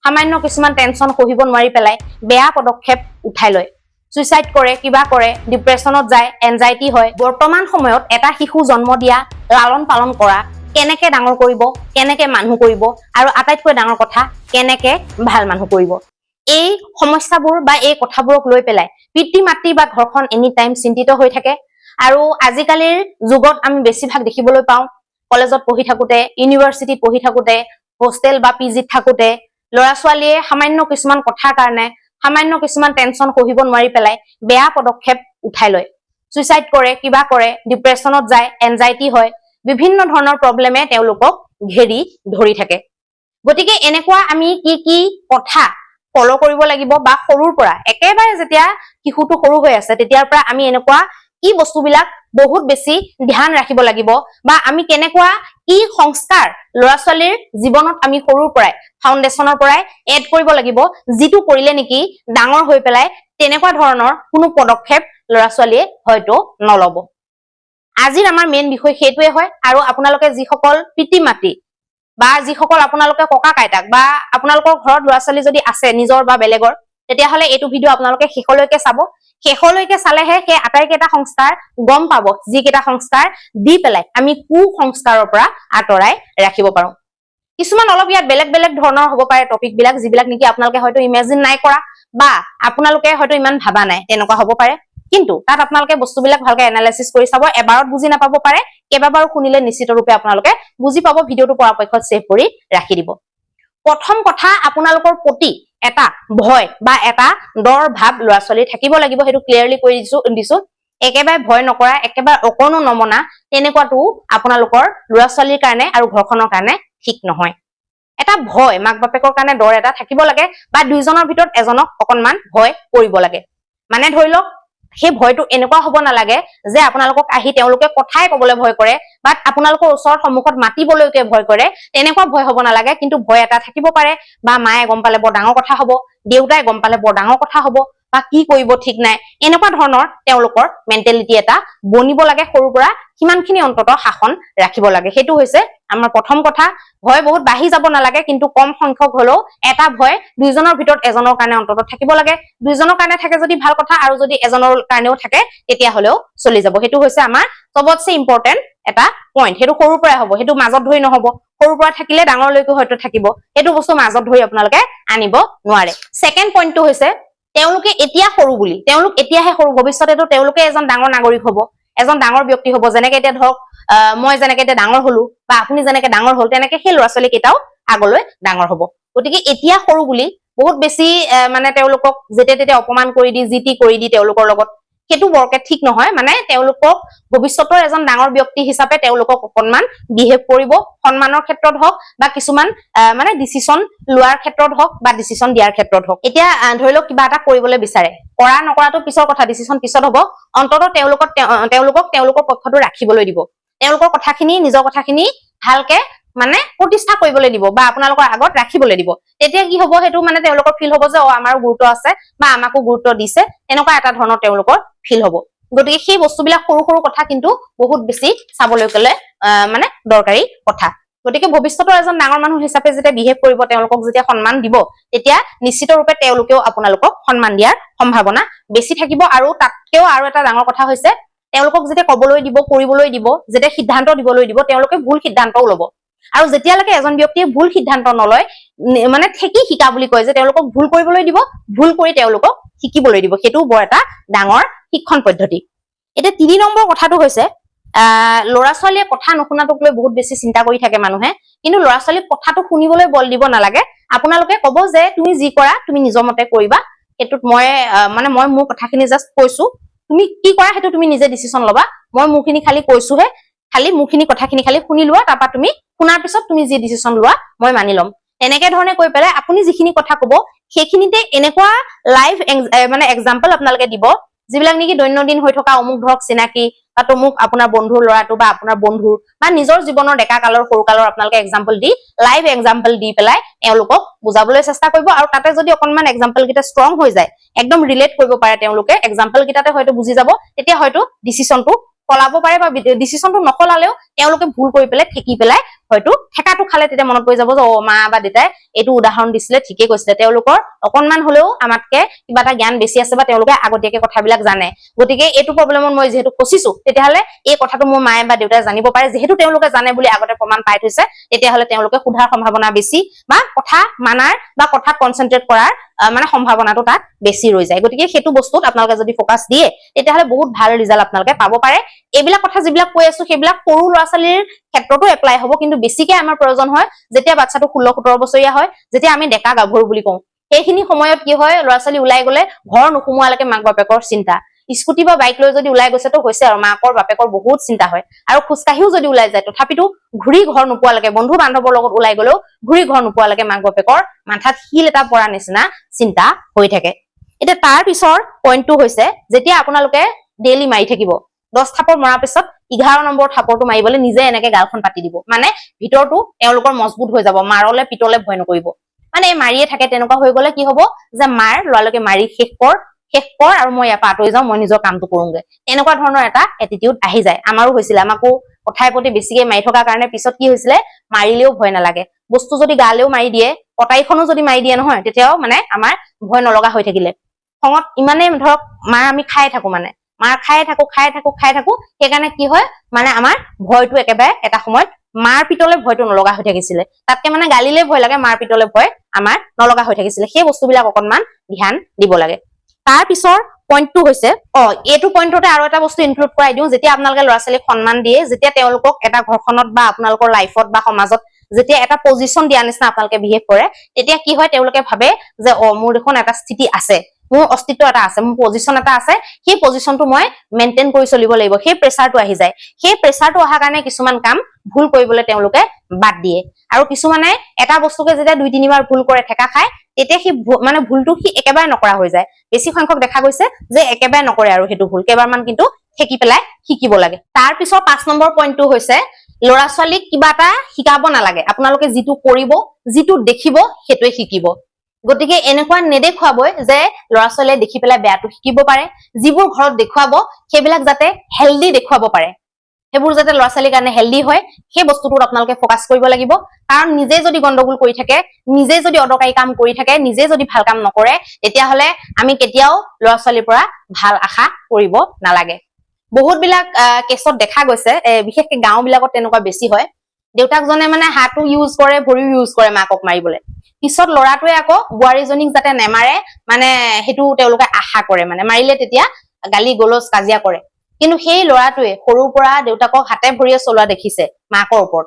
সামান্য কিছুমান টেনচন সহিব নোৱাৰি পেলাই বেয়া পদক্ষেপ উঠাই লয় সুইসাইড কৰে কিবা কৰে ডিপ্ৰেছনত যায় এনজাইটি হয় বৰ্তমান সময়ত এটা শিশু জন্ম দিয়া লালন পালন কৰা কেনেকে ডাঙৰ কৰিব কেনেকে মানুহ কৰিব আৰু আটাইতকৈ ডাঙৰ কথা কেনেকে ভাল মানুহ কৰিব এই সমস্যাবোৰ বা এই কথাবোৰক লৈ পেলাই পিতৃ মাতৃ বা ঘৰখন এনি টাইম চিন্তিত হৈ থাকে আৰু আজিকালিৰ যুগত আমি বেছিভাগ দেখিবলৈ পাওঁ কলেজত পঢ়ি থাকোতে ইউনিভাৰ্চিটিত পঢ়ি থাকোতে হোষ্টেল বা পিজিত থাকোতে ল'ৰা ছোৱালীয়ে সামান্য কিছুমান কথাৰ কাৰণে সামান্য কিছুমান টেনচন সহিব নোৱাৰি পেলাই বেয়া পদক্ষেপ উঠাই লয় সুইসাইড কৰে কিবা কৰে ডিপ্ৰেছনত যায় এনজাইটি হয় বিভিন্ন ধৰণৰ প্ৰব্লেমে তেওঁলোকক ঘেৰি ধৰি থাকে গতিকে এনেকুৱা আমি কি কথা ফলো কৰিব লাগিব বা সৰুৰ পৰা একেবাৰে যেতিয়া শিশুটো সৰু হৈ আছে তেতিয়াৰ পৰা আমি এনেকুৱা কি বস্তুবিলাক বহুত বেছি ধ্যান ৰাখিব লাগিব বা আমি কেনেকুৱা কি সংস্কাৰ ল'ৰা ছোৱালীৰ জীৱনত আমি সৰুৰ পৰাই ফাউণ্ডেশ্যনৰ পৰাই এড কৰিব লাগিব যিটো কৰিলে নেকি ডাঙৰ হৈ পেলাই তেনেকুৱা ধৰণৰ কোনো পদক্ষেপ ল'ৰা ছোৱালীয়ে হয়তো নলব আজিৰ আমাৰ মেইন বিষয় সেইটোৱে হয় আৰু আপোনালোকে যিসকল পিতৃ মাতৃ বা যিসকল আপোনালোকে ককা কাইতাক বা আপোনালোকৰ ঘৰত ল'ৰা ছোৱালী যদি আছে নিজৰ বা বেলেগৰ তেতিয়াহ'লে এইটো ভিডিঅ' আপোনালোকে শেষলৈকে চাব শেষলৈকে চালেহে সেই আটাইকেইটা সংস্কাৰ গম পাব যিকেইটা সংস্কাৰ দি পেলাই আমি কুসংস্কাৰৰ পৰা আঁতৰাই ৰাখিব পাৰো কিছুমান অলপ ইয়াত বেলেগ বেলেগ ধৰণৰ হ'ব পাৰে টপিক বিলাক যিবিলাক নেকি আপোনালোকে হয়তো ইমেজিন নাই কৰা বা আপোনালোকে হয়তো ইমান ভাবা নাই তেনেকুৱা হ'ব পাৰে কিন্তু তাত আপোনালোকে বস্তুবিলাক ভালকে এনালাইসিস কৰি চাব এবাৰত বুজি নাপাব পাৰে কেইবাবাৰো শুনিলে নিশ্চিত ৰূপে আপোনালোকে বুজি পাব ভিডিঅ'টো পৰাপক্ষত সেভ কৰি ৰাখি দিব প্ৰথম কথা আপোনালোকৰ প্ৰতি এটা ভয় বা এটা ডৰ ভাব ল'ৰা ছোৱালী থাকিব লাগিব হেতু ক্লিয়াৰলি কৰি দিছো একেবাৰে ভয় নকৰা একেবাৰে অকণো নমনা তেনেকুৱাটো আপোনালোকৰ ল'ৰা ছোৱালীৰ কাৰণে আৰু ঘৰখনৰ কাৰণে ঠিক নহয় এটা ভয় মাক বাপেকৰ কাৰণে ডৰ এটা থাকিব লাগে বা দুইজনৰ ভিতৰত এজনক অকনমান ভয় কৰিব লাগে মানে ধৰি লওক সেই ভয়টো এনেকুৱা হ'ব নালাগে যে আপোনালোকক আহি তেওঁলোকে কথাই ক'বলৈ ভয় কৰে বা আপোনালোকৰ ওচৰৰ সন্মুখত মাতিবলৈকে ভয় কৰে তেনেকুৱা ভয় হ'ব নালাগে কিন্তু ভয় এটা থাকিব পাৰে বা মায়ে গম পালে বৰ ডাঙৰ কথা হ'ব দেউতাই গম পালে বৰ ডাঙৰ কথা হ'ব বা কি কৰিব ঠিক নাই এনেকুৱা ধৰণৰ তেওঁলোকৰ মেন্টেলিটি এটা বনিব লাগে সৰুৰ পৰা কিমানখিনি অন্তত শাসন ৰাখিব লাগে সেইটো হৈছে আমাৰ প্ৰথম কথা ভয় বহুত বাঢ়ি যাব নালাগে কিন্তু কম সংখ্যক হলেও এটা ভয় দুইজনৰ ভিতৰত এজনৰ কাৰণে অন্তত থাকিব লাগে দুইজনৰ কাৰণে থাকে যদি ভাল কথা আৰু যদি এজনৰ কাৰণেও থাকে তেতিয়া হলেও চলি যাব সেইটো হৈছে আমাৰ সবতছে ইম্পৰ্টেন্ট এটা পইণ্ট সেইটো সৰুৰ পৰাই হ'ব সেইটো মাজত ধৰি নহব সৰুৰ পৰা থাকিলে ডাঙৰলৈকে হয়তো থাকিব সেইটো বস্তু মাজত ধৰি আপোনালোকে আনিব নোৱাৰে সেকেন্ড পইণ্টটো হৈছে তেওঁলোকে এতিয়া সৰু বুলি তেওঁলোক এতিয়াহে সৰু ভৱিষ্যতেতো তেওঁলোকে এজন ডাঙৰ নাগৰিক হ'ব এজন ডাঙৰ ব্যক্তি হ'ব যেনেকৈ এতিয়া ধৰক মই যেনেকৈ এতিয়া ডাঙৰ হলো বা আপুনি যেনেকৈ ডাঙৰ হল তেনেকৈ সেই ল'ৰা ছোৱালী কেইটাও আগলৈ ডাঙৰ হ'ব গতিকে এতিয়া সৰু বুলি বহুত বেছি মানে তেওঁলোকক যেতে তেতে অপমান কৰি দি জিতি কৰি দি তেওঁলোকৰ লগত সেইটো বৰকে ঠিক নহয় মানে তেওঁলোকক ভৱিষ্যতৰ এজন ডাঙৰ ব্যক্তি হিচাপে তেওঁলোকক অকনমান বিহেভ কৰিব সন্মানৰ ক্ষেত্ৰত হওক বা কিছুমান মানে ডিসিশন লোৱাৰ ক্ষেত্ৰত হওক বা ডিসিশন দিয়াৰ ক্ষেত্ৰত হওক এতিয়া ধৰি লওক কিবা এটা কৰিবলৈ বিচাৰে কৰা নকৰাটো পিছৰ কথা ডিসিশন পিছত হ'ব অন্তত তেওঁলোকৰ পক্ষটো ৰাখিবলৈ দিব তেওঁলোকৰ কথাখিনি নিজৰ কথাখিনি ভালকে মানে প্ৰতিষ্ঠা কৰিবলৈ দিব বা আপোনালোকৰ আগত ৰাখিবলৈ দিব তেতিয়া কি হ'ব হেতু মানে তেওঁলোকৰ ফিল হ'ব যে আমাৰো গুৰুত্ব আছে বা আমাকো গুৰুত্ব দিছে এনেকুৱা এটা ধৰণৰ তেওঁলোকৰ ফিল হ'ব গতিকে সেই বস্তুবিলাক সৰু সৰু কথা কিন্তু বহুত বেছি চাবলৈ গ'লে মানে দৰকাৰী কথা গতিকে ভৱিষ্যতৰ এজন ডাঙৰ মানুহ হিচাপে যেতিয়া বিহেভ কৰিব তেওঁলোকক যেতিয়া সন্মান দিব তেতিয়া নিশ্চিত ৰূপে তেওঁলোকেও আপোনালোকক সন্মান দিয়াৰ সম্ভাৱনা বেছি থাকিব আৰু তাতকেও আৰু এটা ডাঙৰ কথা হৈছে তেওঁলোকক যেতিয়া ক'বলৈ দিব কৰিবলৈ দিব যেতিয়া সিদ্ধান্ত দিবলৈ দিব তেওঁলোকে ভুল সিদ্ধান্তও ল'ব আৰু যেতিয়ালৈকে এজন ব্যক্তিয়ে ভুল সিদ্ধান্ত নলয় মানে ঠেকি শিকা বুলি কয় যে তেওঁলোকক ভুল কৰিবলৈ দিব ভুল কৰি তেওঁলোকক শিকিবলৈ দিব সেইটো বৰ এটা ডাঙৰ শিক্ষণ পদ্ধতি এটা 3 নম্বৰ কথাটো হৈছে ল'ৰা ছোৱালীয়ে কথা নুশুনাটোক লৈ বহুত বেছি চিন্তা কৰি থাকে মানুহে কিন্তু ল'ৰা ছোৱালীক কথাটো শুনিবলৈ বল দিব নালাগে আপোনালোকে ক'ব যে তুমি যি কৰা তুমি নিজৰ মতে কৰিবা এটুত মই মানে মই মোৰ কথাখিনি জাস্ট কৈছো তুমি কি কৰা হেতু তুমি নিজে ডিসিশন লবা মই মুখিনি খালি কৈছোহে খালি মুখিনি কথাখিনি খালি শুনি লোৱা তাৰপা তুমি শুনাৰ পিছত তুমি যি ডিসিশন লোৱা মই মানি লম এনেকে ধৰণে কৈ পেলাই আপুনি যিখিনি কথা ক'ব সেইখিনিতে এনেকুৱা লাইভ মানে এক্সাম্পল আপোনালোকে দিব যিবিলাক নেকি দৈনন্দিন হৈ থকা অমুক ধৰক চিনাকি বা তমুক আপোনাৰ বন্ধুৰ ল'ৰাটো বা আপোনাৰ বন্ধুৰ বা নিজৰ জীৱনৰ ডেকা কালৰ সৰু কালৰ আপোনালোকে example the live example the পেলাই তেওঁলোকক বুজাবলৈ চেষ্টা কৰিব আৰু তাতে যদি অকনমান এক্সাম্পল কিটা ষ্ট্ৰং হৈ যায় একদম ৰিলেট কৰিব পাৰে তেওঁলোকে এক্সাম্পল কিটাতে হয়তো বুজি যাব তেতিয়া হয়তো ডিসিশনটো ফলাব পাৰে বা ডিসিশনটো নকলালেও তেওঁলোকে ভুল কৰি পেলাই ঠেকি পেলাই হয়তো ঠেকাটো খালে তেতিয়া মনত পৰি যাব যে অ মা বা দেউতাই এইটো উদাহৰণ দিছিলে ঠিকে কৈছিলে তেওঁলোকৰ অকনমান হলেও আমাতকে কিবা এটা জ্ঞান বেছি আছে বা তেওঁলোকে আগতীয়াকে কথাবিলাক জানে গতিকে এইটো প্ৰব্লেমত মই যেহেতু ফচিছো তেতিয়াহলে এই কথাটো মোৰ মায়ে বা দেউতাই জানিব পাৰে যেহেতু তেওঁলোকে জানে বুলি আগতে প্ৰমাণ পাই থৈছে তেতিয়াহলে তেওঁলোকে সোধাৰ সম্ভাৱনা বেছি বা কথা মানাৰ বা কথা কনচেন্ট্ৰেট কৰাৰ মানে সম্ভাৱনাটো তাত বেছি ৰৈ যায় গতিকে সেইটো বস্তুত আপোনালোকে যদি ফোকাস দিয়ে তেতিয়াহলে বহুত ভাল ৰিজাল্ট আপোনালোকে পাব পাৰে এইবিলাক কথা যিবিলাক কৈ আছো সেইবিলাক সৰু ল'ৰা ছোৱালীৰ ক্ষেত্ৰতো এপ্লাই হ'ব কিন্তু বেছিকে আমাৰ প্ৰয়োজন হয় যেতিয়া বাচ্চাটো 16-17 বছৰীয়া হয় যেতিয়া আমি ডেকা গাভৰু বুলি কওঁ সেইখিনি সময়ত কি হয় ল'ৰা ছোৱালী ওলাই গলে ঘৰ নোসোমোৱালৈকে মাক বাপেকৰ চিন্তা স্কুটি বা বাইক লৈ যদি ওলাই গৈছে তো হৈছে আৰু মাকৰ বাপেকৰ বহুত চিন্তা হয় আৰু খোজকাঢ়িও যদি ওলাই যায় তথাপিতো ঘূৰি ঘৰ নোপোৱালৈকে বন্ধু বান্ধৱৰ লগত ওলাই গলেও ঘূৰি ঘৰ নোপোৱালৈকে মাক বাপেকৰ মাথাত শিল এটা পৰা নিচিনা চিন্তা হৈ থাকে এতিয়া তাৰ পিছৰ পইণ্টটো হৈছে যেতিয়া আপোনালোকে ডেইলি মাৰি থাকিব 10 থাপৰ মৰাৰ পিছত 11 নম্বৰ থাপৰটো মাৰিবলৈ নিজে এনেকে গালখন পাতি দিব মানে ভিতৰটো তেওঁলোকৰ মজবুত হৈ যাব মাৰলে পিতলে ভয় নকৰিব মানে মাৰিয়ে থাকে তেনেকুৱা হৈ গলে কি হব যে মাৰ লৰালকে মাৰি শেষ কৰ আৰু মই ইয়াৰ পৰা আঁতৰি যাওঁ মই নিজৰ কামটো কৰোঁগে এনেকুৱা ধৰণৰ এটা এটিটিউড আহি যায় আমাৰো হৈছিলে আমাকো কথাই প্ৰতি বেছিকে মাৰি থকাৰ কাৰণে পিছত কি হৈছিলে মাৰিলেও ভয় নালাগে বস্তু যদি গালেও মাৰি দিয়ে কটাইখনো যদি মাৰি দিয়ে নহয় তেতিয়াও মানে আমাৰ ভয় নলগা হৈ থাকিলে খঙত ইমানে ধৰক মাৰ আমি খাই থাকো মানে মাৰ খাই থাকো সেইকাৰণে কি হয় মানে আমাৰ ভয়টো একেবাৰে এটা সময়ত মাৰ পিতলে ভয়টো নলগা হৈ থাকিছিলে তাতকে মানে গালিলে ভয় লাগে মাৰ পিতলে ভয় আমাৰ নলগা হৈ থাকিছিলে সেই বস্তুবিলাক অকনমান ধ্যান দিব লাগে তাৰ পিছৰ পইণ্টটো হৈছে এইটো পইণ্টতে আৰু এটা বস্তু ইনক্লুড কৰাই দিওঁ যেতিয়া আপোনালোকে ল'ৰা ছোৱালীক সন্মান দিয়ে যেতিয়া তেওঁলোকক এটা ঘৰখনত বা আপোনালোকৰ লাইফত বা সমাজত যেতিয়া এটা পজিশ্যন দিয়া নিচিনা আপোনালোকে বিহেভ কৰে তেতিয়া কি হয় তেওঁলোকে ভাবে যে মোৰ দেখোন এটা স্থিতি আছে মোৰ অস্তিত্ব এটা আছে মোৰ পজিশ্যন এটা আছে সেই পজিশ্যনটো মই মেইনটেইন কৰি চলিব লাগিব সেই প্ৰেচাৰটো আহি যায় সেই প্ৰেচাৰটো অহাৰ কাৰণে কিছুমান কাম ভুল কৰিবলৈ তেওঁলোকে বাদ দিয়ে আৰু কিছুমানে এটা বস্তুকে যেতিয়া 2-3 বাৰ ভুল কৰে ঠেকা খায় তেতিয়া সি মানে ভুলটো সি একেবাৰে নকৰা হৈ যায় বেছি সংখ্যক দেখা গৈছে যে একেবাৰে নকৰে আৰু সেইটো ভুল কেইবাৰমান কিন্তু ঠেকি পেলাই শিকিব লাগে তাৰ পিছত 5 নম্বৰ পইণ্টটো হৈছে ল'ৰা ছোৱালীক কিবা এটা শিকাব নালাগে আপোনালোকে যিটো কৰিব যিটো দেখিব সেইটোৱে শিকিব গতিকে এনেকুৱা নেদেখুৱাবই যে ল'ৰা ছোৱালীয়ে দেখি পেলাই বেয়াটো শিকিব পাৰে যিবোৰ ঘৰত দেখুৱাব সেইবিলাক যাতে হেলদি দেখুৱাব পাৰে সেইবোৰ যাতে ল'ৰা ছোৱালীৰ কাৰণে হেলদি হয় সেই বস্তুটোত আপোনালোকে ফোকাস কৰিব লাগিব কাৰণ নিজে যদি গণ্ডগোল কৰি থাকে নিজে যদি অদৰকাৰী কাম কৰি থাকে নিজে যদি ভাল কাম নকৰে তেতিয়াহলে আমি কেতিয়াও ল'ৰা ছোৱালীৰ পৰা ভাল আশা কৰিব নালাগে বহুত বিলাক কেছত দেখা গৈছে বিশেষকৈ গাঁও বিলাকত তেনেকুৱা বেছি হয় দেউতাকজনে মানে হাতো ইউজ কৰে ভৰিও ইউজ কৰে মাকক মাৰিবলৈ পিছত ল'ৰাটোৱে আকৌ বোৱাৰীজনীক যাতে নেমাৰে মানে সেইটো তেওঁলোকে আশা কৰে মানে মাৰিলে তেতিয়া গালি গলজ কাজিয়া কৰে কিন্তু সেই ল'ৰাটোৱে সৰুৰ পৰা দেউতাকক হাতে ভৰিয়ে চলোৱা দেখিছে মাকৰ ওপৰত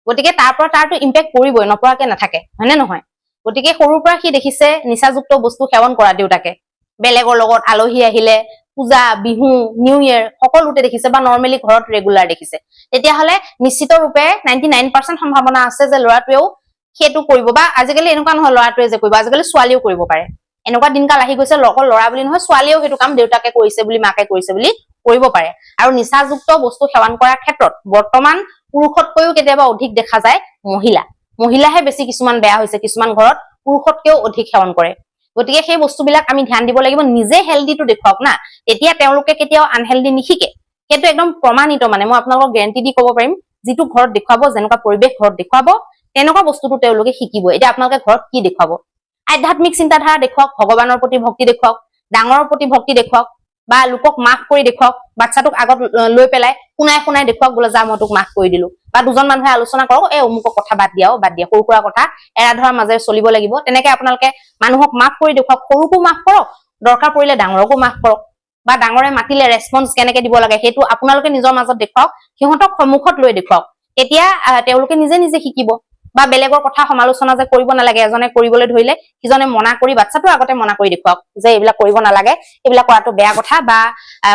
গতিকে তাৰ পৰা তাৰটো ইম্পেক্ট পৰিবই নপৰাকে নাথাকে হয়নে নহয় গতিকে সৰুৰ পৰা সি দেখিছে নিচাযুক্ত বস্তু সেৱন কৰা দেউতাকে বেলেগৰ লগত আলহী আহিলে পূজা বিহু নিউ ইয়েৰ সকলোতে দেখিছে বা নৰ্মেলি ঘৰত ৰেগুলাৰ দেখিছে তেতিয়াহলে নিশ্চিত ৰূপে 99% সম্ভাৱনা আছে যে ল'ৰাটোৱেও সেইটো কৰিব বা আজিকালি এনেকুৱা নহয় ল'ৰাটোৱে যে কৰিব আজিকালি ছোৱালীও কৰিব পাৰে এনেকুৱা দিনকাল আহি গৈছে অকল ল'ৰা বুলি নহয় ছোৱালীয়েও সেইটো কাম দেউতাকে কৰিছে বুলি মাকে কৰিছে বুলি কৰিব পাৰে আৰু নিচাযুক্ত বস্তু সেৱন কৰাৰ ক্ষেত্ৰত বৰ্তমান পুৰুষতকৈও কেতিয়াবা অধিক দেখা যায় মহিলাহে বেছি কিছুমান বেয়া হৈছে কিছুমান ঘৰত পুৰুষতকৈও অধিক সেৱন কৰে গতিকে সেই বস্তুবিলাক আমি ধ্যান দিব লাগিব নিজে হেলদিটো দেখুৱাওক না তেতিয়া তেওঁলোকে কেতিয়াও আনহেলদি নিশিকে সেইটো একদম প্ৰমাণিত মানে মই আপোনালোকক গ্যাৰান্টি দি ক'ব পাৰিম যিটো ঘৰত দেখুৱাব যেনেকুৱা পৰিবেশ ঘৰত দেখুৱাব তেনেকুৱা বস্তুটো তেওঁলোকে শিকিব এতিয়া আপোনালোকে ঘৰত কি দেখুৱাব আধ্যাত্মিক চিন্তাধাৰা দেখুৱাওক ভগৱানৰ প্ৰতি ভক্তি দেখুৱাওক ডাঙৰৰ প্ৰতি ভক্তি দেখুৱাওক বা লোকক মাফ কৰি দেখুৱাওক বাচ্চাটোক আগত লৈ পেলাই শুনাই দেখুৱাওক বোলে যা মই তোক মাফ কৰি দিলো বা দুজন মানুহে আলোচনা কৰক অমুকক কথা বাদ দিয়া সৰু সুৰা কথা এৰা ধৰাৰ মাজেৰে চলিব লাগিব তেনেকে আপোনালোকে মানুহক মাফ কৰি দেখুৱাওক সৰুকো মাফ কৰক দৰকাৰ পৰিলে ডাঙৰকো মাফ কৰক বা ডাঙৰে মাতিলে ৰেছপন্স কেনেকে দিব লাগে সেইটো আপোনালোকে নিজৰ মাজত দেখুৱাওক সিহঁতক সন্মুখত লৈ দেখুৱাওক তেতিয়া তেওঁলোকে নিজে নিজে শিকিব বা বেলেগৰ কথা সমালোচনা যে কৰিব নালাগে এজনে কৰিবলৈ ধৰিলে সিজনে মনা কৰি বাচ্চাটো আগতে মনা কৰি দেখুৱাওক যে এইবিলাক কৰিব নালাগে এইবিলাক কৰাটো বেয়া কথা বা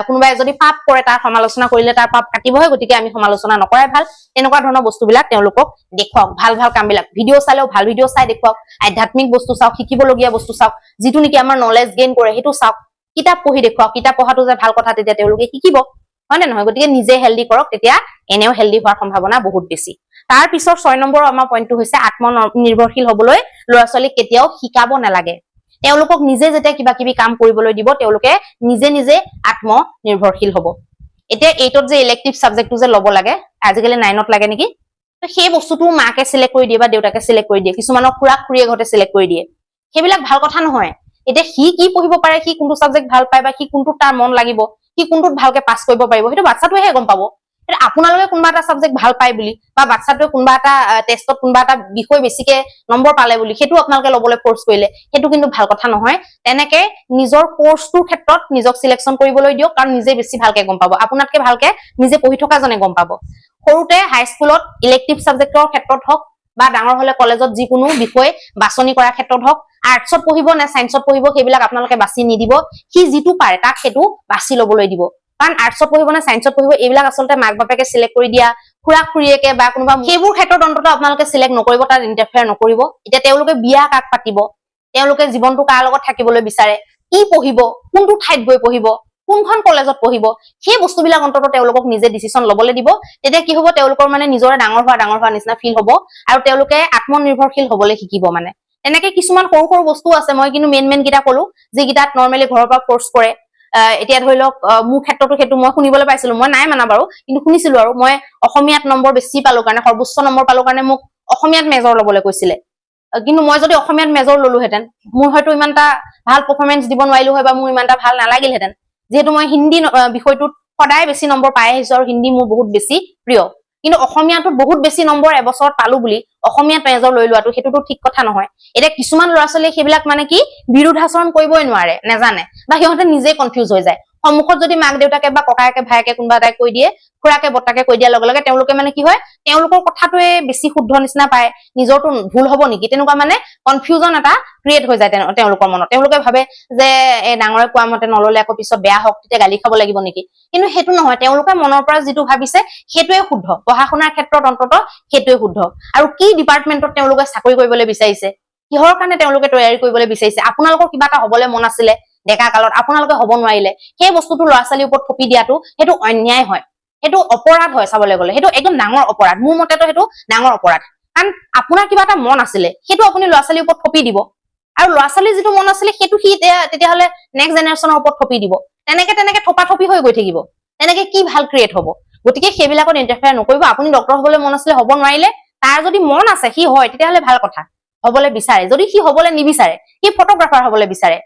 কোনোবাই যদি পাপ কৰে তাৰ সমালোচনা কৰিলে তাৰ পাপ কাটিবহে গতিকে আমি সমালোচনা নকৰাই ভাল এনেকুৱা ধৰণৰ বস্তুবিলাক তেওঁলোকক দেখুৱাওক ভাল কামবিলাক ভিডিঅ' চালেও ভাল ভিডিঅ' চাই দেখুৱাওক আধ্যাত্মিক বস্তু চাওক শিকিবলগীয়া বস্তু চাওক যিটো নেকি আমাৰ নলেজ গেইন কৰে সেইটো চাওক কিতাপ পঢ়ি দেখুৱাওক কিতাপ পঢ়াটো যে ভাল কথা তেতিয়া তেওঁলোকে শিকিব হয় নে নহয় গতিকে নিজে হেলদি কৰক তেতিয়া এনেও হেলদি হোৱাৰ সম্ভাৱনা বহুত বেছি তাৰ পিছৰ 6 নম্বৰ আমাৰ পইণ্টটো হৈছে আত্মনিৰ্ভৰশীল হবলৈ ল'ৰা ছোৱালীক কেতিয়াও শিকাব নালাগে তেওঁলোকক নিজে যেতিয়া কিবা কিবি কাম কৰিবলৈ দিব তেওঁলোকে নিজে আত্মনিৰ্ভৰশীল হ'ব এতিয়া 8ত যে ইলেক্টিভ সাবজেক্টটো যে ল'ব লাগে আজিকালি 9ত লাগে নেকি তো সেই বস্তুটো মাকে সিলেক্ট কৰি দিয়ে বা দেউতাকে সিলেক্ট কৰি দিয়ে, কিছুমানক খুৰাক খুৰীয়ে ঘৰতে সিলেক্ট কৰি দিয়ে। সেইবিলাক ভাল কথা নহয়। এতিয়া সি কি পঢ়িব পাৰে, সি কোনটো সাবজেক্ট ভাল পায় বা সি কোনটোত তাৰ মন লাগিব, সি কোনটোত ভালকে পাছ কৰিব পাৰিব, সেইটো বাচ্চাটোৱেহে গম পাব। আপোনালোকে কোনোবা এটা সাবজেক্ট ভাল পায় বুলি বা বাচ্চাটোৱে কোনোবা এটা টেষ্টত কোনোবা এটা বিষয় বেছিকে নম্বৰ পালে বুলি সেইটো আপোনালোকে ল'বলৈ ফৰ্চ কৰিলে, সেইটো কিন্তু ভাল কথা নহয়। তেনেকে নিজৰ কোৰ্সটোৰ ক্ষেত্ৰত নিজক সিলেকশন কৰিবলৈ দিয়ক, কাৰণ নিজে বেছি ভালকে গম পাব, আপোনাতকে ভালকে নিজে পঢ়ি থকা জনে গম পাব। সৰুতে হাই স্কুলত ইলেক্টিভ সাবজেক্টৰ ক্ষেত্ৰত হওক বা ডাঙৰ হলে কলেজত যিকোনো বিষয় বাছনি কৰাৰ ক্ষেত্ৰত হওক, আৰ্টছত পঢ়িব নে সায়েন্সত পঢ়িব সেইবিলাক আপোনালোকে বাছি নিদিব, সি যিটো পাৰে তাক সেইটো বাছি ল'বলৈ দিব। কাৰণ আৰ্টছত পঢ়িব নে সায়েন্সত পঢ়িব এইবিলাক আচলতে মাক বাপেকে সিলেক্ট কৰি দিয়া, খুৰা খুৰীয়েকে বা কোনোবা, সেইবোৰ ক্ষেত্ৰত অন্তত আপোনালোকে সিলেক্ট নকৰিব, তাত ইন্টাৰফেয়াৰ নকৰিব। এতিয়া তেওঁলোকে বিয়া কাক পাতিব, তেওঁলোকে জীৱনটো কাৰ লগত থাকিবলৈ বিচাৰে, কি পঢ়িব, কোনটো ঠাইত গৈ পঢ়িব, কোনখন কলেজত পঢ়িব, সেই বস্তুবিলাক অন্তত তেওঁলোকক নিজে ডিসিশন ল'বলৈ দিব। তেতিয়া কি হ'ব, তেওঁলোকৰ মানে নিজৰে ডাঙৰ হোৱা নিচিনা ফিল হ'ব আৰু তেওঁলোকে আত্মনিৰ্ভৰশীল হ'বলৈ শিকিব। মানে তেনেকে কিছুমান সৰু সৰু বস্তু আছে, মই কিন্তু মেইন কেইটা কলো, যিকেইটাত নৰ্মেলি ঘৰৰ পৰা ফৰ্চ কৰে। এতিয়া ধৰি লওক মোৰ ক্ষেত্ৰতো সেইটো মই শুনিবলৈ পাইছিলো, মই নাই মানা বাৰু, কিন্তু শুনিছিলো। আৰু মই অসমীয়াত নম্বৰ বেছি পালো কাৰণে, সৰ্বোচ্চ নম্বৰ পালো কাৰণে মোক অসমীয়াত মেজৰ ল'বলৈ কৈছিলে। কিন্তু মই যদি অসমীয়াত মেজৰ ললোহেঁতেন, মোৰ হয়তো ইমান এটা ভাল পাৰফৰমেন্স দিব নোৱাৰিলো হয় বা মোৰ ইমান এটা ভাল নালাগিলহেঁতেন, যিহেতু মই হিন্দী বিষয়টোত সদায় বেছি নম্বৰ পাই আহিছো আৰু হিন্দী মোৰ বহুত বেছি প্ৰিয়। কিন্তু অসমীয়াটোত বহুত বেছি নম্বৰ এবছৰত পালো বুলি অসমীয়াত মেজৰ লৈ লোৱাটো সেইটোতো ঠিক কথা নহয়। এতিয়া কিছুমান ল'ৰা ছোৱালীয়ে সেইবিলাক মানে কি বিৰুদ্ধাচৰণ কৰিবই নোৱাৰে, নেজানে, বা সিহঁতে নিজে কনফিউজ হৈ যায়। সন্মুখত যদি মাক দেউতাকে বা ককায়েকে ভায়েকে কোনোবা এটাই কৈ দিয়ে, খুৰাকে বৰ্তাকে কৈ দিয়াৰ লগে লগে তেওঁলোকে মানে কি হয়, তেওঁলোকৰ কথাটোৱে বেছি শুদ্ধ নিচিনা পায়, নিজৰটো ভুল হ'ব নেকি, তেনেকুৱা মানে কনফিউজন এটা ক্ৰিয়েট হৈ যায় তেওঁলোকৰ মনত। তেওঁলোকে ভাবে যে ডাঙৰে কোৱা মতে নললে আকৌ পিছত বেয়া হওক, তেতিয়া গালি খাব লাগিব নেকি। কিন্তু সেইটো নহয়, তেওঁলোকে মনৰ পৰা যিটো ভাবিছে সেইটোৱে শুদ্ধ, পঢ়া শুনাৰ ক্ষেত্ৰত অন্তত সেইটোৱে শুদ্ধ। আৰু কি ডিপাৰ্টমেন্টত তেওঁলোকে চাকৰি কৰিবলৈ বিচাৰিছে, কিহৰ কাৰণে তেওঁলোকে তৈয়াৰী কৰিবলৈ বিচাৰিছে, আপোনালোকৰ কিবা এটা হবলৈ মন আছিলে ডেকা কালত, আপোনালোকে হ'ব নোৱাৰিলে, সেই বস্তুটো ল'ৰা ছোৱালীৰ ওপৰত থপি দিয়াটো সেইটো অন্যায় হয়, সেইটো অপৰাধ হয়। চাবলৈ গ'লে সেইটো একদম ডাঙৰ অপৰাধ, মোৰ মতেতো সেইটো ডাঙৰ অপৰাধ। কাৰণ আপোনাৰ কিবা এটা মন আছিলে, সেইটো আপুনি ল'ৰা ছোৱালীৰ ওপৰত থপি দিব, আৰু ল'ৰা ছোৱালীৰ যিটো মন আছিলে সেইটো সি তেতিয়াহ'লে নেক্সট জেনেৰেশ্যনৰ ওপৰত থপি দিব। তেনেকে থপি হৈ গৈ থাকিব, তেনেকে কি ভাল ক্ৰিয়েট হ'ব। গতিকে সেইবিলাকত ইন্টাৰফেয়াৰ নকৰিব। আপুনি ডক্টৰ হ'বলৈ মন আছিলে, হ'ব নোৱাৰিলে, তাৰ যদি মন আছে সি হয় তেতিয়াহ'লে ভাল কথা, হ'বলৈ বিচাৰে। যদি সি হ'বলৈ নিবিচাৰে, সি ফটোগ্ৰাফাৰ হ'বলৈ বিচাৰে,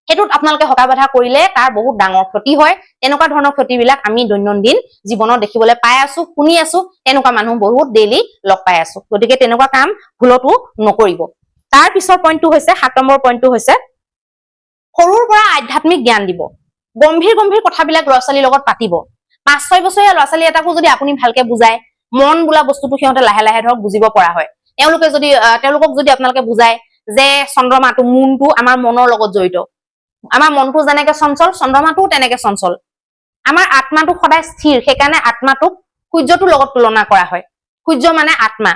সেইটোত আপোনালোকে হকা বাধা কৰিলে তাৰ বহুত ডাঙৰ ক্ষতি হয়। তেনেকুৱা ধৰণৰ ক্ষতিবিলাক আমি দৈনন্দিন জীৱনত দেখিবলৈ পাই আছো, শুনি আছো, তেনেকুৱা মানুহ বহুত ডেইলি লগ পাই আছো। গতিকে তেনেকুৱা কাম ভুলতো নকৰিব। তাৰ পিছৰ পইণ্টটো হৈছে, 7 নম্বৰ পইণ্টটো হৈছে, সৰুৰ পৰা আধ্যাত্মিক জ্ঞান দিব। গম্ভীৰ কথাবিলাক ল'ৰা ছোৱালীৰ লগত পাতিব। 5-6 বছৰীয়া ল'ৰা ছোৱালী এটাকো যদি আপুনি ভালকে বুজায়, মন বোলা বস্তুটো সিহঁতে লাহে লাহে ধৰক বুজিব পৰা হয়। তেওঁলোকক যদি আপোনালোকে বুজায় যে চন্দ্ৰমাটো, মুনটো আমাৰ মনৰ লগত জড়িত, আমাৰ মনটো যেনেকে চঞ্চল, চন্দ্ৰমাটোও তেনেকে চঞ্চল। আমাৰ আত্মাটো সদায় স্থিৰ, সেইকাৰণে আত্মাটোক সূৰ্যটোৰ লগত তুলনা কৰা হয়। সূৰ্য মানে আত্মা।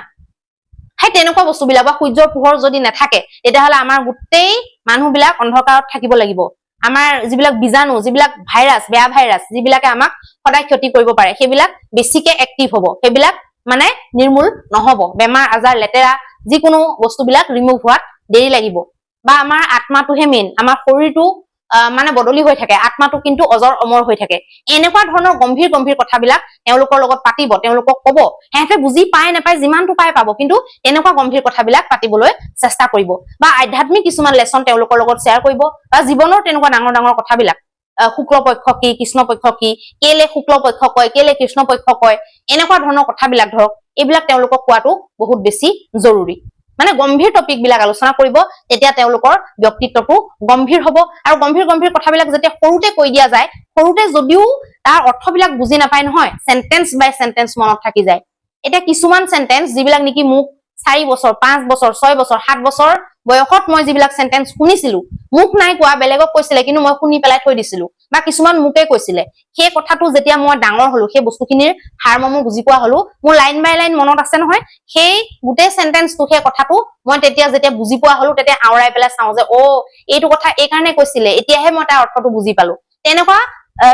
সেই তেনেকুৱা বস্তুবিলাক, বা সূৰ্যৰ পোহৰ যদি নাথাকে তেতিয়াহ'লে আমাৰ গোটেই মানুহবিলাক অন্ধকাৰত থাকিব লাগিব। আমাৰ যিবিলাক বীজাণু, যিবিলাক ভাইৰাছ, বেয়া ভাইৰাছ, যিবিলাকে আমাক সদায় ক্ষতি কৰিব পাৰে, সেইবিলাক বেছিকে এক্টিভ হ'ব, সেইবিলাক মানে নিৰ্মূল নহব। বেমাৰ আজাৰ, লেতেৰা যিকোনো বস্তুবিলাক ৰিমুভ হোৱাত দেৰি লাগিব। বা আমাৰ আত্মাটোহে মেইন, আমাৰ শৰীৰটো মানে বদলি হৈ থাকে, আত্মাটো কিন্তু অজৰ অমৰ হৈ থাকে। এনেকুৱা ধৰণৰ গম্ভীৰ কথাবিলাক তেওঁলোকৰ লগত পাতিব, তেওঁলোকক কব। সিহঁতে বুজি পায় নাপায়, যিমানটো পায় পাব, কিন্তু এনেকুৱা গম্ভীৰ কথাবিলাক পাতিবলৈ চেষ্টা কৰিব। বা আধ্যাত্মিক কিছুমান লেচন তেওঁলোকৰ লগত শ্বেয়াৰ কৰিব, বা জীৱনৰ তেনেকুৱা ডাঙৰ কথাবিলাক, শুক্ল পক্ষ কি, কৃষ্ণ পক্ষ কি, কেলে শুক্ল পক্ষ কয়, কেলে কৃষ্ণ পক্ষ কয়, এনেকুৱা ধৰণৰ কথাবিলাক ধৰক, এইবিলাক তেওঁলোকক কোৱাটো বহুত বেছি জৰুৰী। মানে গম্ভীৰ টপিক বিলাক আলোচনা কৰিব, তেতিয়া তেওঁলোকৰ ব্যক্তিত্বটো গম্ভীৰ হ'ব। আৰু গম্ভীৰ কথাবিলাক যেতিয়া সৰুতে কৈ দিয়া যায়, সৰুতে যদিও তাৰ অৰ্থবিলাক বুজি নাপায় নহয়, চেন্টেন্স বাই চেন্টেন্স মনত থাকি যায়। এতিয়া কিছুমান চেন্টেন্স যিবিলাক নেকি মোক 4 বছৰ, 5 বছৰ, 6 বছৰ, 7 বছৰ বয়সত মই যিবিলাক চেন্টেন্স শুনিছিলো, মোক নাই কোৱা, বেলেগক কৈছিলে, কিন্তু মই শুনি পেলাই থৈ দিছিলো, বা কিছুমান মোকে কৈছিলে। সেই কথাটো যেতিয়া মই ডাঙৰ হলো, সেই বস্তুখিনিৰ সাৰমৰ্ম বুজি পোৱা হলো, মোৰ লাইন বাই লাইন মনত আছে নহয়, সেই গোটেই চেন্টেন্সটো, সেই কথাটো মই তেতিয়া যেতিয়া বুজি পোৱা হলো, তেতিয়া আওৰাই পেলাই চাওঁ যে এইটো কথা এই কাৰণে কৈছিলে, এতিয়াহে মই তাৰ অৰ্থটো বুজি পালো।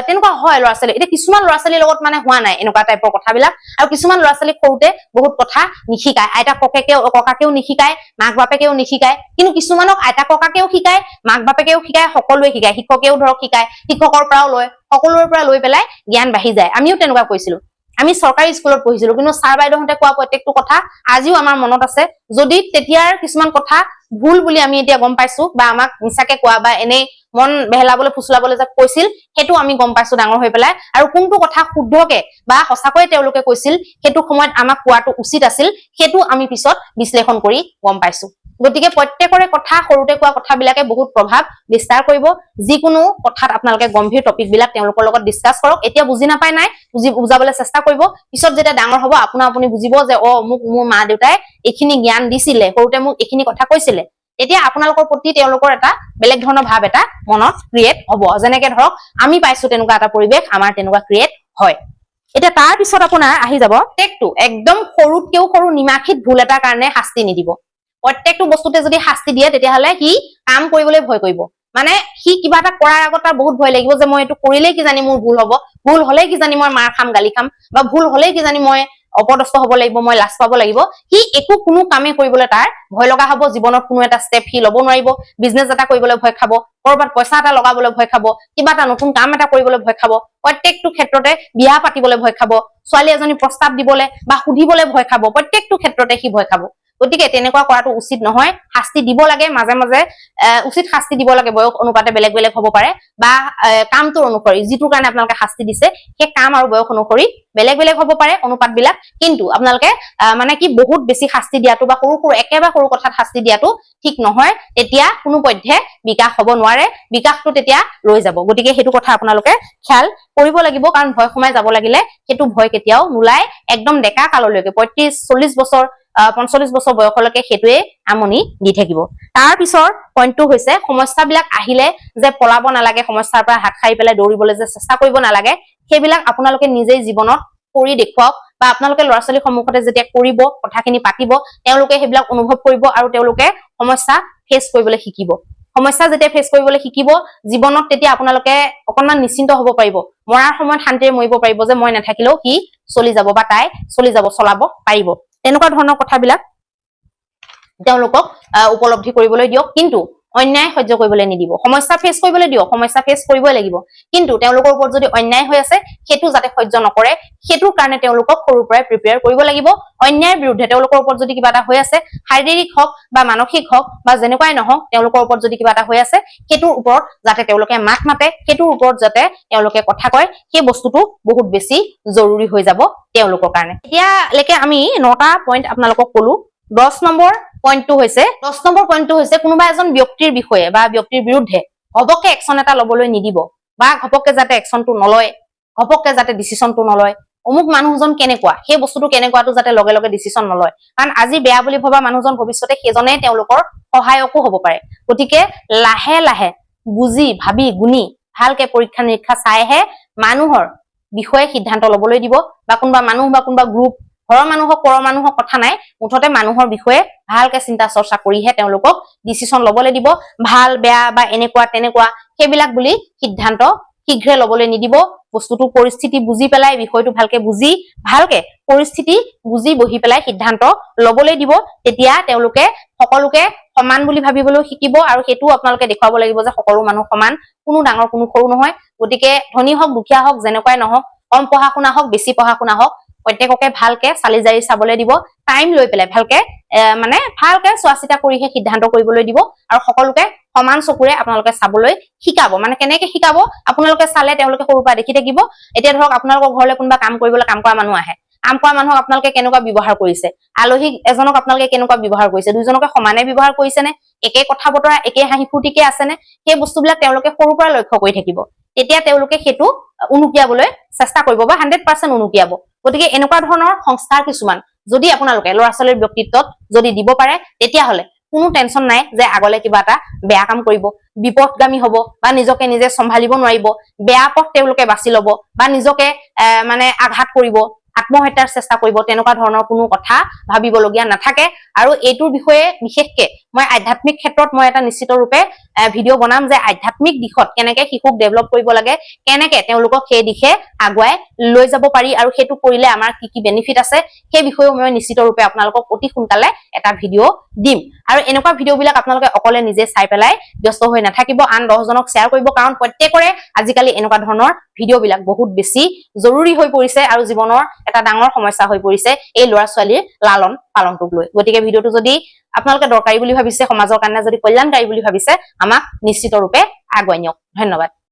তেনেকুৱা হয় ল'ৰা ছোৱালী। এতিয়া কিছুমান ল'ৰা ছোৱালীৰ লগত মানে হোৱা নাই এনেকুৱা টাইপৰ কথাবিলাক, আৰু কিছুমান ল'ৰা ছোৱালীক সৰুতে বহুত কথা নিশিকায়, আইতা ককাকেও নিশিকায়, মাক বাপেকেও নিশিকায়। কিন্তু কিছুমানক আইতা ককাকেও শিকায়, মাক বাপেকেও শিকায়, সকলোৱে শিকায়, শিক্ষকেও ধৰক শিকায়, শিক্ষকৰ পৰাও লয়, সকলোৰে পৰা লৈ পেলাই জ্ঞান বাঢ়ি যায়। আমিও তেনেকুৱা কৰিছিলো। আমি চৰকাৰী স্কুলত পঢ়িছিলো কিন্তু ছাৰ বাইদেউহঁতে কোৱা প্ৰত্যেকটো কথা আজিও আমাৰ মনত আছে যদি তেতিয়াৰ কিছুমান কথা ভুল বুলি আমি এতিয়া গম পাইছো বা আমাক মিছাকে কোৱা বা এনেই মন বেহলাবলৈ ফুচলাবলৈ যে কৈছিল সেইটো আমি গম পাইছো ডাঙৰ হৈ পেলাই আৰু কোনটো কথা শুদ্ধকে বা সঁচাকৈ তেওঁলোকে কৈছিল সেইটো সময়ত আমাক কোৱাটো উচিত আছিল সেইটো আমি পিছত বিশ্লেষণ কৰি গম পাইছো গতিকে প্ৰত্যেকৰে কথা সৰুতে কোৱা কথাবিলাকে বহুত প্ৰভাৱ বিস্তাৰ কৰিব যিকোনো কথাত আপোনালোকে গম্ভীৰ টপিক বিলাক তেওঁলোকৰ লগত ডিসকাস কৰক এতিয়া বুজি নাপায় নাই বুজাবলৈ চেষ্টা কৰিব পিছত যেতিয়া ডাঙৰ হ'ব আপুনি বুজিব যে মোক মোৰ মা দেউতাই এইখিনি জ্ঞান দিছিলে সৰুতে মোক এইখিনি কথা কৈছিলে এতিয়া আপোনালোকৰ প্ৰতি তেওঁলোকৰ এটা বেলেগ ধৰণৰ ভাৱ এটা মনত ক্ৰিয়েট হ'ব যেনেকৈ ধৰক আমি পাইছো তেনেকুৱা এটা পৰিৱেশ আমাৰ তেনেকুৱা ক্ৰিয়েট হয় এতিয়া তাৰ পিছত আপোনাৰ আহি যাব প্ৰত্যেকটো একদম সৰুতকেও সৰু নিমাখিত ভুল এটাৰ কাৰণে শাস্তি নিদিব প্ৰত্যেকটো বস্তুতে যদি শাস্তি দিয়ে তেতিয়াহ'লে সি কাম কৰিবলৈ ভয় কৰিব মানে সি কিবা এটা কৰাৰ আগত তাৰ বহুত ভয় লাগিব যে মই এইটো কৰিলেই কি জানি মোৰ ভুল হ'ব ভুল হলেই কি জানি মই মাৰ খাম গালি খাম বা ভুল হলেই কি জানি মই অপদস্থ হ'ব লাগিব মই লাজ পাব লাগিব সি একো কোনো কামে কৰিবলৈ তাৰ ভয় লগা হ'ব জীৱনত কোনো এটা ষ্টেপ সি ল'ব নোৱাৰিব বিজনেছ এটা কৰিবলৈ ভয় খাব কৰবাত পইচা এটা লগাবলৈ ভয় খাব কিবা এটা নতুন কাম এটা কৰিবলৈ ভয় খাব প্ৰত্যেকটো ক্ষেত্ৰতে বিয়া পাতিবলৈ ভয় খাব ছোৱালী এজনী প্ৰস্তাৱ দিবলৈ বা সুধিবলৈ ভয় খাব প্ৰত্যেকটো ক্ষেত্ৰতে সি ভয় খাব গতিকে তেনেকুৱা কৰাটো উচিত নহয় শাস্তি দিব লাগে মাজে মাজে উচিত শাস্তি দিব লাগে বয়স অনুপাতে বেলেগ বেলেগ হ'ব পাৰে বা কামটোৰ অনুসৰি যিটো কাৰণে আপোনালোকে শাস্তি দিছে সেই কাম আৰু বয়স অনুসৰি বেলেগ বেলেগ হ'ব পাৰে অনুপাত বিলাক কিন্তু আপোনালোকে মানে কি বহুত বেছি শাস্তি দিয়াটো বা সৰু সৰু একেবাৰে সৰু কথাত শাস্তি দিয়াটো ঠিক নহয় তেতিয়া কোনো পধ্যে বিকাশ হ'ব নোৱাৰে বিকাশটো তেতিয়া ৰৈ যাব গতিকে সেইটো কথা আপোনালোকে খেয়াল কৰিব লাগিব কাৰণ ভয় সোমাই যাব লাগিলে সেইটো ভয় কেতিয়াও নোলায় একদম ডেকা কাললৈকে 35-40 বছৰ 45 বছৰ বয়সলৈকে সেইটোৱে আমনি দি থাকিব তাৰ পিছৰ পইণ্টটো হৈছে সমস্যাবিলাক আহিলে যে পলাব নালাগে সমস্যাৰ পৰা হাত খাই পেলাই দৌৰিবলৈ যে চেষ্টা কৰিব নালাগে সেইবিলাক আপোনালোকে নিজেই জীৱনত কৰি দেখুৱাওক বা আপোনালোকে ল'ৰা ছোৱালীৰ সন্মুখতে যেতিয়া কৰিব কথাখিনি পাতিব তেওঁলোকে সেইবিলাক অনুভৱ কৰিব আৰু তেওঁলোকে সমস্যা ফেচ কৰিবলৈ শিকিব সমস্যা যেতিয়া ফেচ কৰিবলৈ শিকিব জীৱনত তেতিয়া আপোনালোকে অকণমান নিশ্চিন্ত হ'ব পাৰিব মৰাৰ সময়ত শান্তিৰে মৰিব পাৰিব যে মই নাথাকিলেও সি চলি যাব বা তাই চলি যাব চলাব পাৰিব তেনেকুৱা ধৰণৰ কথাবিলাক তেওঁলোকক উপলব্ধি কৰিবলৈ দিয়ক কিন্তু অন্যায় সহ্য কৰিবলৈ নিদিব সমস্যা ফেচ কৰিবলৈ দিয়ক সমস্যা ফেচ কৰিবই লাগিব কিন্তু তেওঁলোকৰ ওপৰত যদি অন্যায় হৈ আছে সেইটো যাতে সহ্য নকৰে সেইটোৰ কাৰণে তেওঁলোকক সৰুৰ পৰাই প্ৰিপেয়াৰ কৰিব লাগিব অন্যায়ৰ বিৰুদ্ধে তেওঁলোকৰ ওপৰত যদি কিবা এটা হৈ আছে শাৰীৰিক হওক বা মানসিক হওক বা যেনেকুৱাই নহওক তেওঁলোকৰ ওপৰত যদি কিবা এটা হৈ আছে সেইটোৰ ওপৰত যাতে তেওঁলোকে মাত মাতে সেইটোৰ ওপৰত যাতে তেওঁলোকে কথা কয় সেই বস্তুটো বহুত বেছি জৰুৰী হৈ যাব তেওঁলোকৰ কাৰণে এতিয়ালৈকে আমি 9টা পইণ্ট আপোনালোকক ক'লো 10 নম্বৰ পইণ্টটো হৈছে কোনোবা এজন ব্যক্তিৰ বিষয়ে বা ব্যক্তিৰ বিৰুদ্ধে ঘপককে একচন এটা ল'বলৈ নিদিব বা ঘপককে যাতে একচনটো নলয় ঘপককে যাতে ডিসিশনটো নলয় অমুক মানুহজন কেনেকুৱা সেই বস্তুটো কেনেকুৱাটো যাতে লগে লগে ডিসিশন নলয় কাৰণ আজি বেয়া বুলি ভবা মানুহজন ভৱিষ্যতে সেইজনে তেওঁলোকৰ সহায়কো হ'ব পাৰে গতিকে লাহে লাহে বুজি ভাবি গুণি ভালকে পৰীক্ষা নিৰীক্ষা চাইহে মানুহৰ বিষয়ে সিদ্ধান্ত ল'বলৈ দিব বা কোনোবা মানুহ বা কোনোবা গ্ৰুপ ঘৰৰ মানুহক পৰৰ মানুহক কথা নাই মুঠতে মানুহৰ বিষয়ে ভালকে চিন্তা চৰ্চা কৰিহে তেওঁলোকক ডিসিশন ল'বলৈ দিব ভাল বেয়া বা এনেকুৱা তেনেকুৱা সেইবিলাক বুলি সিদ্ধান্ত শীঘ্ৰে ল'বলৈ নিদিব বস্তুটো পৰিস্থিতি বুজি পেলাই বিষয়টো ভালকে বুজি ভালকে পৰিস্থিতি বুজি বহি পেলাই সিদ্ধান্ত ল'বলৈ দিব তেতিয়া তেওঁলোকে সকলোকে সমান বুলি ভাবিবলৈ শিকিব আৰু সেইটো আপোনালোকে দেখুৱাব লাগিব যে সকলো মানুহ সমান কোনো ডাঙৰ কোনো সৰু নহয় গতিকে ধনী হওক দুখীয়া হওক যেনেকুৱাই নহওক কম পঢ়া শুনা হওক বেছি পঢ়া শুনা হওক প্ৰত্যেককে ভালকে চালি জাৰি চাবলৈ দিব টাইম লৈ পেলাই ভালকে মানে ভালকে চোৱাচিতা কৰিহে সিদ্ধান্ত কৰিবলৈ দিব আৰু সকলোকে সমান চকুৰে আপোনালোকে চাবলৈ শিকাব মানে কেনেকে শিকাব আপোনালোকে চালে তেওঁলোকে সৰুৰ পৰা দেখি থাকিব এতিয়া ধৰক আপোনালোকৰ ঘৰলৈ কোনোবা কাম কৰিবলৈ কাম কৰা মানুহ আহে কাম কৰা মানুহক আপোনালোকে কেনেকুৱা ব্যৱহাৰ কৰিছে আলহী এজনক আপোনালোকে কেনেকুৱা ব্যৱহাৰ কৰিছে দুইজনকে সমানে ব্যৱহাৰ কৰিছে নে একে কথা বতৰা একে হাঁহি ফূৰ্তিকে আছে নে সেই বস্তুবিলাক তেওঁলোকে সৰুৰ পৰা লক্ষ্য কৰি থাকিব তেতিয়া তেওঁলোকে সেইটো উনুকিয়াবলৈ চেষ্টা কৰিব বা 100% উনুকিয়াব গতিকে এনেকুৱা ধৰণৰ সংস্কাৰ কিছুমান যদি আপোনালোকে ল'ৰা ছোৱালীৰ ব্যক্তিত্বত যদি দিব পাৰে তেতিয়াহ'লে কোনো টেনচন নাই যে আগলে কিবা এটা বেয়া কাম কৰিব বিপদগামী হ'ব বা নিজকে নিজে চম্ভালিব নোৱাৰিব বেয়া পথ তেওঁলোকে বাছি ল'ব বা নিজকে মানে আঘাত কৰিব আত্মহত্যাৰ চেষ্টা কৰিব তেনেকুৱা ধৰণৰ কোনো কথা ভাবিবলগীয়া নাথাকে আৰু এইটোৰ বিষয়ে বিশেষকে মই আধ্যাত্মিক ক্ষেত্ৰত মই এটা নিশ্চিত ৰূপে ভিডিঅ' বনাম যে আধ্যাত্মিক দিশত কেনেকে শিশুক ডেভেলপ কৰিব লাগে, কেনেকে তেওঁলোকক সেই দিশে আগুৱাই লৈ যাব পাৰি আৰু সেইটো কৰিলে আমাৰ কি কি বেনিফিট আছে সেই বিষয়েও মই নিশ্চিত ৰূপে আপোনালোকক অতি সোনকালে এটা ভিডিঅ' দিম। আৰু এনেকুৱা ভিডিঅ'বিলাক আপোনালোকে অকলে নিজে চাই পেলাই ব্যস্ত হৈ নাথাকিব, আন 10 জনক শ্বেয়াৰ কৰিব, কাৰণ প্ৰত্যেকৰে আজিকালি এনেকুৱা ধৰণৰ ভিডিঅ'বিলাক বহুত বেছি জৰুৰী হৈ পৰিছে আৰু জীৱনৰ এটা ডাঙৰ সমস্যা হৈ পৰিছে এই ল'ৰা ছোৱালীৰ লালন পালনটোক লৈ। গতিকে ভিডিঅ'টো যদি আপোনালোকে দৰকাৰী বুলি ভাবিছে, সমাজৰ কাৰণে যদি কল্যাণকাৰী বুলি ভাবিছে, আমাক নিশ্চিত ৰূপে আগুৱাই নিয়ক। ধন্যবাদ।